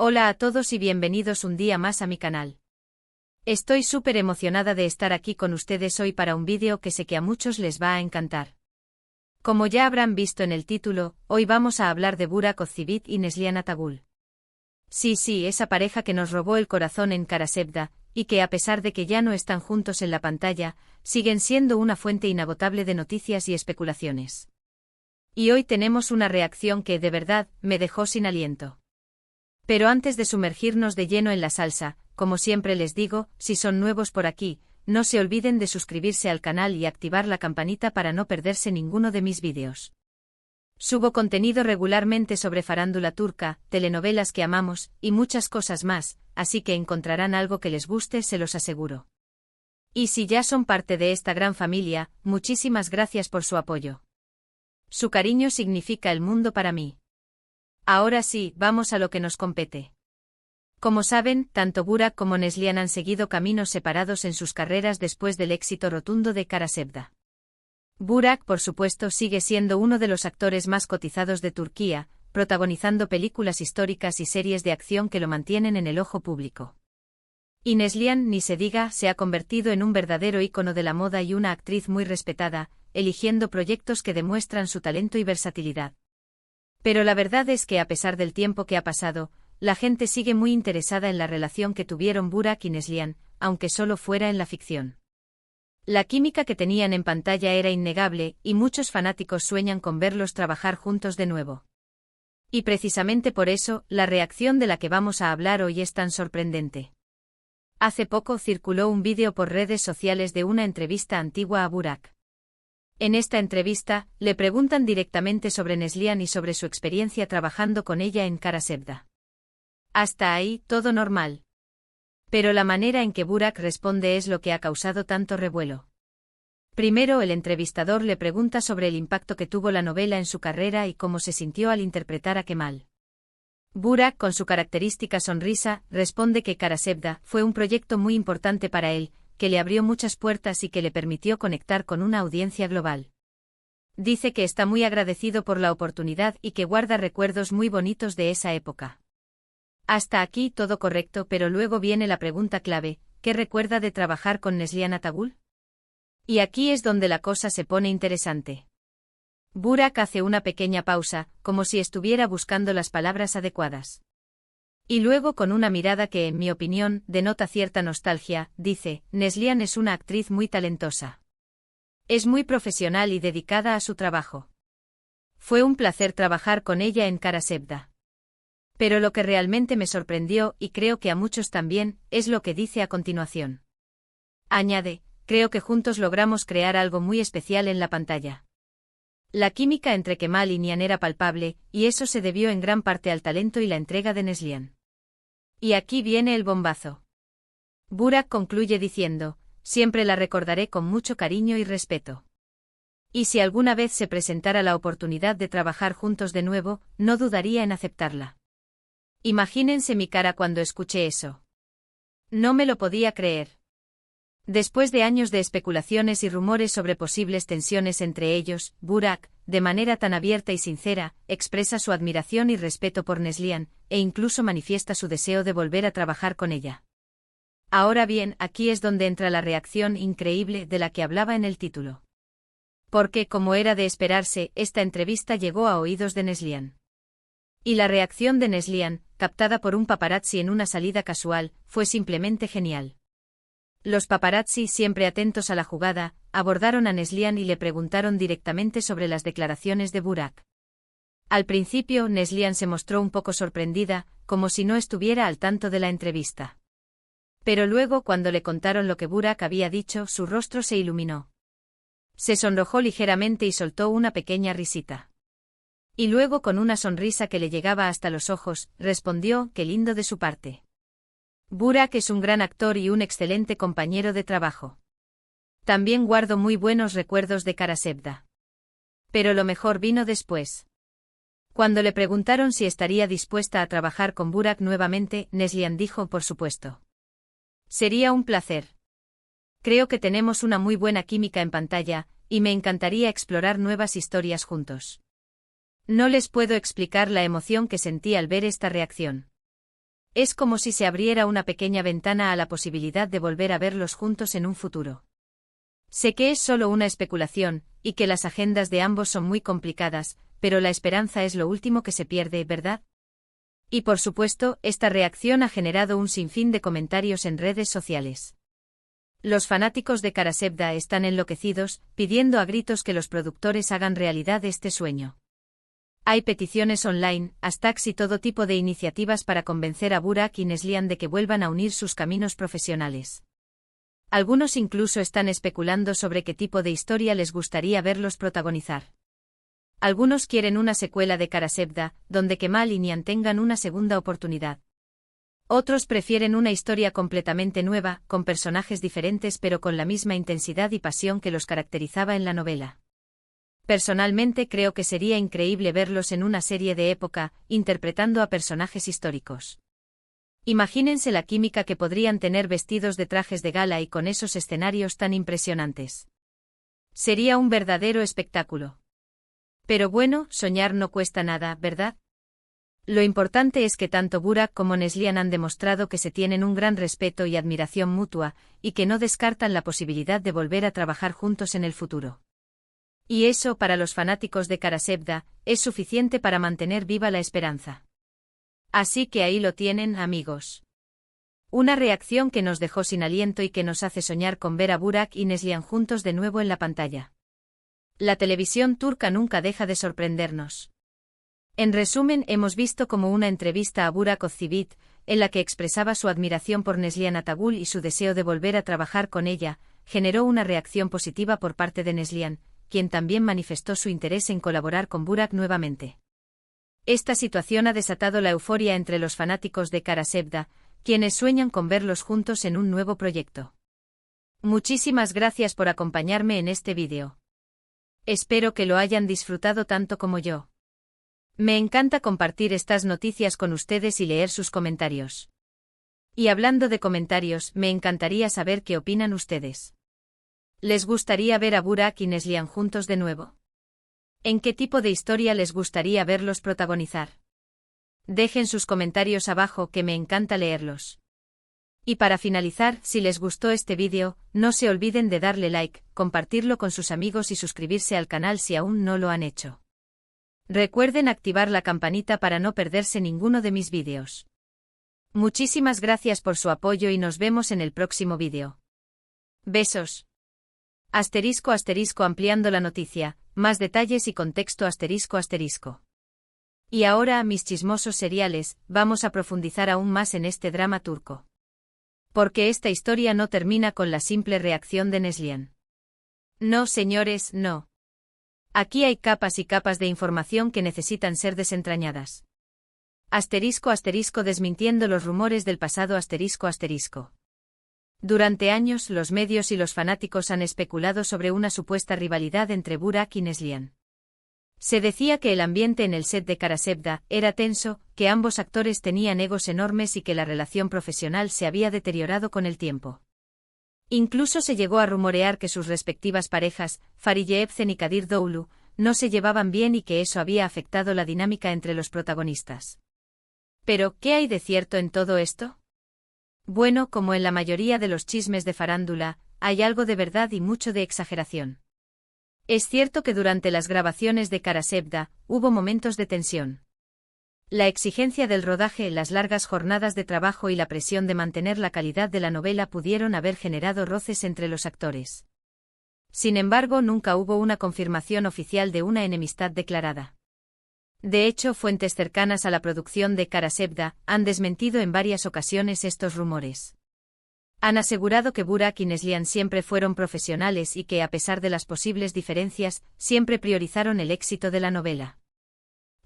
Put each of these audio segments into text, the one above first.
Hola a todos y bienvenidos un día más a mi canal. Estoy súper emocionada de estar aquí con ustedes hoy para un vídeo que sé que a muchos les va a encantar. Como ya habrán visto en el título, hoy vamos a hablar de Burak Ozçivit y Neslihan Atagul. Sí, esa pareja que nos robó el corazón en Karasevda, y que a pesar de que ya no están juntos en la pantalla, siguen siendo una fuente inagotable de noticias y especulaciones. Y hoy tenemos una reacción que de verdad me dejó sin aliento. Pero antes de sumergirnos de lleno en la salsa, como siempre les digo, si son nuevos por aquí, no se olviden de suscribirse al canal y activar la campanita para no perderse ninguno de mis vídeos. Subo contenido regularmente sobre farándula turca, telenovelas que amamos, y muchas cosas más, así que encontrarán algo que les guste, se los aseguro. Y si ya son parte de esta gran familia, muchísimas gracias por su apoyo. Su cariño significa el mundo para mí. Ahora sí, vamos a lo que nos compete. Como saben, tanto Burak como Neslihan han seguido caminos separados en sus carreras después del éxito rotundo de Karasevda. Burak, por supuesto, sigue siendo uno de los actores más cotizados de Turquía, protagonizando películas históricas y series de acción que lo mantienen en el ojo público. Y Neslihan, ni se diga, se ha convertido en un verdadero ícono de la moda y una actriz muy respetada, eligiendo proyectos que demuestran su talento y versatilidad. Pero la verdad es que a pesar del tiempo que ha pasado, la gente sigue muy interesada en la relación que tuvieron Burak y Neslihan, aunque solo fuera en la ficción. La química que tenían en pantalla era innegable, y muchos fanáticos sueñan con verlos trabajar juntos de nuevo. Y precisamente por eso, la reacción de la que vamos a hablar hoy es tan sorprendente. Hace poco circuló un vídeo por redes sociales de una entrevista antigua a Burak. En esta entrevista, le preguntan directamente sobre Neslihan y sobre su experiencia trabajando con ella en Karasevda. Hasta ahí, todo normal. Pero la manera en que Burak responde es lo que ha causado tanto revuelo. Primero, el entrevistador le pregunta sobre el impacto que tuvo la novela en su carrera y cómo se sintió al interpretar a Kemal. Burak, con su característica sonrisa, responde que Karasevda fue un proyecto muy importante para él, que le abrió muchas puertas y que le permitió conectar con una audiencia global. Dice que está muy agradecido por la oportunidad y que guarda recuerdos muy bonitos de esa época. Hasta aquí todo correcto, pero luego viene la pregunta clave: ¿qué recuerda de trabajar con Neslihan Atagul? Y aquí es donde la cosa se pone interesante. Burak hace una pequeña pausa, como si estuviera buscando las palabras adecuadas. Y luego, con una mirada que, en mi opinión, denota cierta nostalgia, dice: Neslihan es una actriz muy talentosa. Es muy profesional y dedicada a su trabajo. Fue un placer trabajar con ella en Karasevda. Pero lo que realmente me sorprendió, y creo que a muchos también, es lo que dice a continuación. Añade: creo que juntos logramos crear algo muy especial en la pantalla. La química entre Kemal y Nihan era palpable, y eso se debió en gran parte al talento y la entrega de Neslihan. Y aquí viene el bombazo. Burak concluye diciendo: siempre la recordaré con mucho cariño y respeto. Y si alguna vez se presentara la oportunidad de trabajar juntos de nuevo, no dudaría en aceptarla. Imagínense mi cara cuando escuché eso. No me lo podía creer. Después de años de especulaciones y rumores sobre posibles tensiones entre ellos, Burak, de manera tan abierta y sincera, expresa su admiración y respeto por Neslihan, e incluso manifiesta su deseo de volver a trabajar con ella. Ahora bien, aquí es donde entra la reacción increíble de la que hablaba en el título. Porque, como era de esperarse, esta entrevista llegó a oídos de Neslihan. Y la reacción de Neslihan, captada por un paparazzi en una salida casual, fue simplemente genial. Los paparazzi, siempre atentos a la jugada, abordaron a Neslihan y le preguntaron directamente sobre las declaraciones de Burak. Al principio, Neslihan se mostró un poco sorprendida, como si no estuviera al tanto de la entrevista. Pero luego, cuando le contaron lo que Burak había dicho, su rostro se iluminó. Se sonrojó ligeramente y soltó una pequeña risita. Y luego, con una sonrisa que le llegaba hasta los ojos, respondió: qué lindo de su parte. Burak es un gran actor y un excelente compañero de trabajo. También guardo muy buenos recuerdos de Karasevda. Pero lo mejor vino después. Cuando le preguntaron si estaría dispuesta a trabajar con Burak nuevamente, Neslihan dijo: por supuesto. Sería un placer. Creo que tenemos una muy buena química en pantalla, y me encantaría explorar nuevas historias juntos. No les puedo explicar la emoción que sentí al ver esta reacción. Es como si se abriera una pequeña ventana a la posibilidad de volver a verlos juntos en un futuro. Sé que es solo una especulación, y que las agendas de ambos son muy complicadas, pero la esperanza es lo último que se pierde, ¿verdad? Y por supuesto, esta reacción ha generado un sinfín de comentarios en redes sociales. Los fanáticos de Karasevda están enloquecidos, pidiendo a gritos que los productores hagan realidad este sueño. Hay peticiones online, hashtags y todo tipo de iniciativas para convencer a Burak y Neslihan de que vuelvan a unir sus caminos profesionales. Algunos incluso están especulando sobre qué tipo de historia les gustaría verlos protagonizar. Algunos quieren una secuela de Karasevda, donde Kemal y Nihan tengan una segunda oportunidad. Otros prefieren una historia completamente nueva, con personajes diferentes pero con la misma intensidad y pasión que los caracterizaba en la novela. Personalmente creo que sería increíble verlos en una serie de época, interpretando a personajes históricos. Imagínense la química que podrían tener vestidos de trajes de gala y con esos escenarios tan impresionantes. Sería un verdadero espectáculo. Pero bueno, soñar no cuesta nada, ¿verdad? Lo importante es que tanto Burak como Neslihan han demostrado que se tienen un gran respeto y admiración mutua, y que no descartan la posibilidad de volver a trabajar juntos en el futuro. Y eso, para los fanáticos de Karasevda, es suficiente para mantener viva la esperanza. Así que ahí lo tienen, amigos. Una reacción que nos dejó sin aliento y que nos hace soñar con ver a Burak y Neslihan juntos de nuevo en la pantalla. La televisión turca nunca deja de sorprendernos. En resumen, hemos visto como una entrevista a Burak Özçivit, en la que expresaba su admiración por Neslihan Atagül y su deseo de volver a trabajar con ella, generó una reacción positiva por parte de Neslihan, quien también manifestó su interés en colaborar con Burak nuevamente. Esta situación ha desatado la euforia entre los fanáticos de Karasevda, quienes sueñan con verlos juntos en un nuevo proyecto. Muchísimas gracias por acompañarme en este vídeo. Espero que lo hayan disfrutado tanto como yo. Me encanta compartir estas noticias con ustedes y leer sus comentarios. Y hablando de comentarios, me encantaría saber qué opinan ustedes. ¿Les gustaría ver a Burak y Neslihan juntos de nuevo? ¿En qué tipo de historia les gustaría verlos protagonizar? Dejen sus comentarios abajo que me encanta leerlos. Y para finalizar, si les gustó este vídeo, no se olviden de darle like, compartirlo con sus amigos y suscribirse al canal si aún no lo han hecho. Recuerden activar la campanita para no perderse ninguno de mis vídeos. Muchísimas gracias por su apoyo y nos vemos en el próximo vídeo. Besos. *** ampliando la noticia, más detalles y contexto ***. Y ahora, mis chismosos seriales, vamos a profundizar aún más en este drama turco. Porque esta historia no termina con la simple reacción de Neslihan. No, señores, no. Aquí hay capas y capas de información que necesitan ser desentrañadas. *** desmintiendo los rumores del pasado ***. Durante años, los medios y los fanáticos han especulado sobre una supuesta rivalidad entre Burak y Neslihan. Se decía que el ambiente en el set de Karasevda era tenso, que ambos actores tenían egos enormes y que la relación profesional se había deteriorado con el tiempo. Incluso se llegó a rumorear que sus respectivas parejas, Fariye Evcen y Kadir Doğulu, no se llevaban bien y que eso había afectado la dinámica entre los protagonistas. Pero, ¿qué hay de cierto en todo esto? Bueno, como en la mayoría de los chismes de farándula, hay algo de verdad y mucho de exageración. Es cierto que durante las grabaciones de Karasevda, hubo momentos de tensión. La exigencia del rodaje, las largas jornadas de trabajo y la presión de mantener la calidad de la novela pudieron haber generado roces entre los actores. Sin embargo, nunca hubo una confirmación oficial de una enemistad declarada. De hecho, fuentes cercanas a la producción de Karasevda han desmentido en varias ocasiones estos rumores. Han asegurado que Burak y Neslihan siempre fueron profesionales y que, a pesar de las posibles diferencias, siempre priorizaron el éxito de la novela.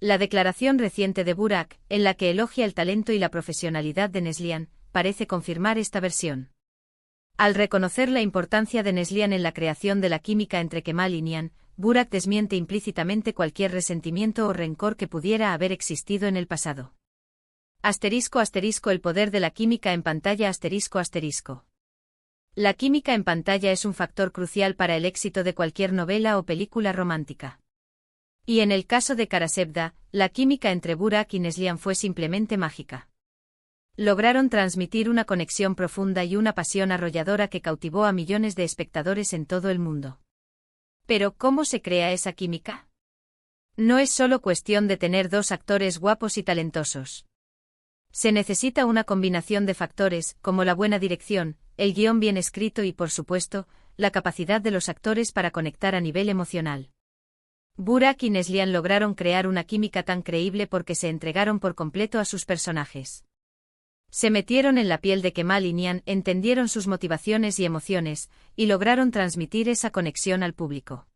La declaración reciente de Burak, en la que elogia el talento y la profesionalidad de Neslihan, parece confirmar esta versión. Al reconocer la importancia de Neslihan en la creación de la química entre Kemal y Nihan, Burak desmiente implícitamente cualquier resentimiento o rencor que pudiera haber existido en el pasado. *** El poder de la química en pantalla ***. La química en pantalla es un factor crucial para el éxito de cualquier novela o película romántica. Y en el caso de Karasevda, la química entre Burak y Neslihan fue simplemente mágica. Lograron transmitir una conexión profunda y una pasión arrolladora que cautivó a millones de espectadores en todo el mundo. Pero, ¿cómo se crea esa química? No es solo cuestión de tener dos actores guapos y talentosos. Se necesita una combinación de factores, como la buena dirección, el guión bien escrito y, por supuesto, la capacidad de los actores para conectar a nivel emocional. Burak y Neslihan lograron crear una química tan creíble porque se entregaron por completo a sus personajes. Se metieron en la piel de Kemal y Nihan, entendieron sus motivaciones y emociones, y lograron transmitir esa conexión al público.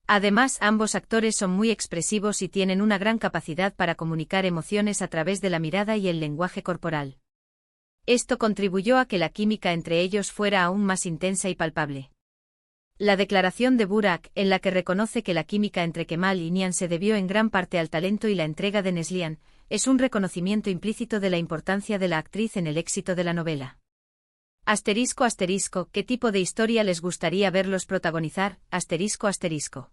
Además, ambos actores son muy expresivos y tienen una gran capacidad para comunicar emociones a través de la mirada y el lenguaje corporal. Esto contribuyó a que la química entre ellos fuera aún más intensa y palpable. La declaración de Burak, en la que reconoce que la química entre Kemal y Nihan se debió en gran parte al talento y la entrega de Neslihan, es un reconocimiento implícito de la importancia de la actriz en el éxito de la novela. Asterisco asterisco, ¿qué tipo de historia les gustaría verlos protagonizar? Asterisco asterisco.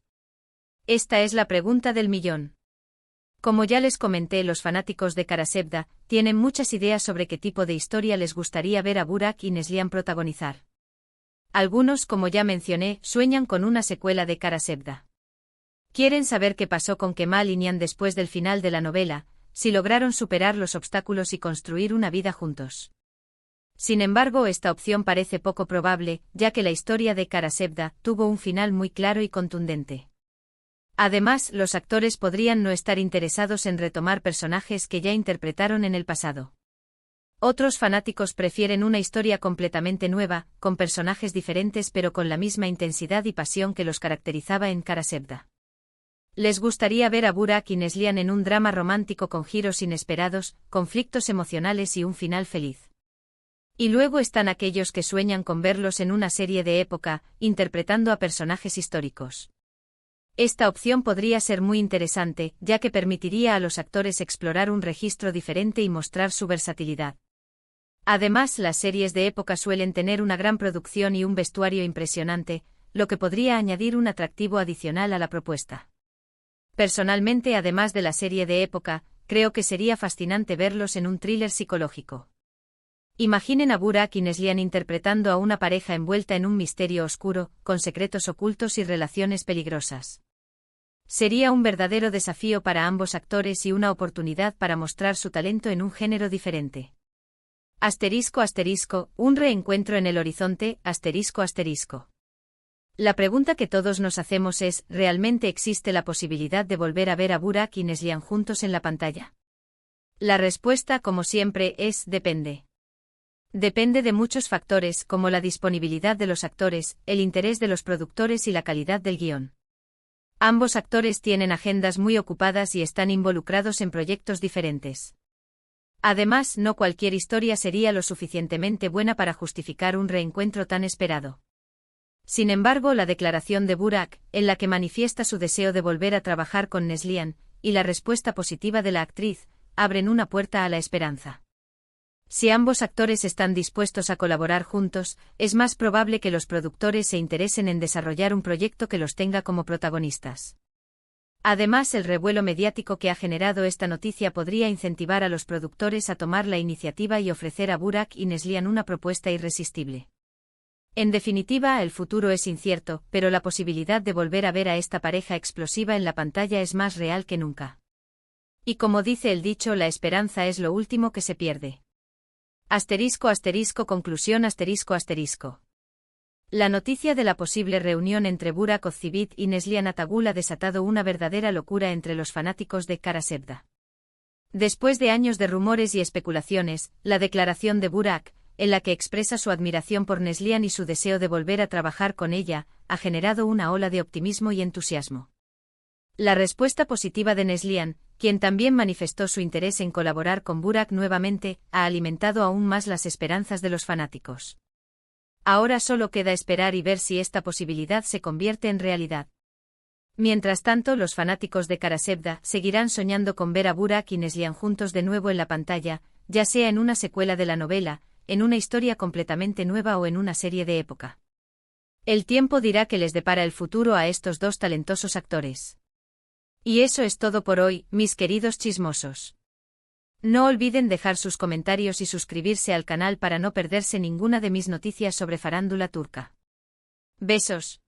Esta es la pregunta del millón. Como ya les comenté, los fanáticos de Karasevda tienen muchas ideas sobre qué tipo de historia les gustaría ver a Burak y Neslihan protagonizar. Algunos, como ya mencioné, sueñan con una secuela de Karasevda. Quieren saber qué pasó con Kemal y Nihan después del final de la novela, si lograron superar los obstáculos y construir una vida juntos. Sin embargo, esta opción parece poco probable, ya que la historia de Karasevda tuvo un final muy claro y contundente. Además, los actores podrían no estar interesados en retomar personajes que ya interpretaron en el pasado. Otros fanáticos prefieren una historia completamente nueva, con personajes diferentes pero con la misma intensidad y pasión que los caracterizaba en Karasevda. Les gustaría ver a Burak y Neslihan en un drama romántico con giros inesperados, conflictos emocionales y un final feliz. Y luego están aquellos que sueñan con verlos en una serie de época, interpretando a personajes históricos. Esta opción podría ser muy interesante, ya que permitiría a los actores explorar un registro diferente y mostrar su versatilidad. Además, las series de época suelen tener una gran producción y un vestuario impresionante, lo que podría añadir un atractivo adicional a la propuesta. Personalmente, además de la serie de época, creo que sería fascinante verlos en un thriller psicológico. Imaginen a Burak y Neslihan interpretando a una pareja envuelta en un misterio oscuro, con secretos ocultos y relaciones peligrosas. Sería un verdadero desafío para ambos actores y una oportunidad para mostrar su talento en un género diferente. Asterisco asterisco, un reencuentro en el horizonte, asterisco asterisco. La pregunta que todos nos hacemos es, ¿realmente existe la posibilidad de volver a ver a Burak y Neslihan juntos en la pantalla? La respuesta, como siempre, es depende. Depende de muchos factores, como la disponibilidad de los actores, el interés de los productores y la calidad del guión. Ambos actores tienen agendas muy ocupadas y están involucrados en proyectos diferentes. Además, no cualquier historia sería lo suficientemente buena para justificar un reencuentro tan esperado. Sin embargo, la declaración de Burak, en la que manifiesta su deseo de volver a trabajar con Neslihan, y la respuesta positiva de la actriz, abren una puerta a la esperanza. Si ambos actores están dispuestos a colaborar juntos, es más probable que los productores se interesen en desarrollar un proyecto que los tenga como protagonistas. Además, el revuelo mediático que ha generado esta noticia podría incentivar a los productores a tomar la iniciativa y ofrecer a Burak y Neslihan una propuesta irresistible. En definitiva, el futuro es incierto, pero la posibilidad de volver a ver a esta pareja explosiva en la pantalla es más real que nunca. Y como dice el dicho, la esperanza es lo último que se pierde. Asterisco asterisco conclusión asterisco asterisco. La noticia de la posible reunión entre Burak Ozceğit y Neslihan Atagul ha desatado una verdadera locura entre los fanáticos de Karasevda. Después de años de rumores y especulaciones, la declaración de Burak, en la que expresa su admiración por Neslihan y su deseo de volver a trabajar con ella, ha generado una ola de optimismo y entusiasmo. La respuesta positiva de Neslihan, quien también manifestó su interés en colaborar con Burak nuevamente, ha alimentado aún más las esperanzas de los fanáticos. Ahora solo queda esperar y ver si esta posibilidad se convierte en realidad. Mientras tanto, los fanáticos de Karasevda seguirán soñando con ver a Burak y Neslihan juntos de nuevo en la pantalla, ya sea en una secuela de la novela, en una historia completamente nueva o en una serie de época. El tiempo dirá qué les depara el futuro a estos dos talentosos actores. Y eso es todo por hoy, mis queridos chismosos. No olviden dejar sus comentarios y suscribirse al canal para no perderse ninguna de mis noticias sobre farándula turca. Besos.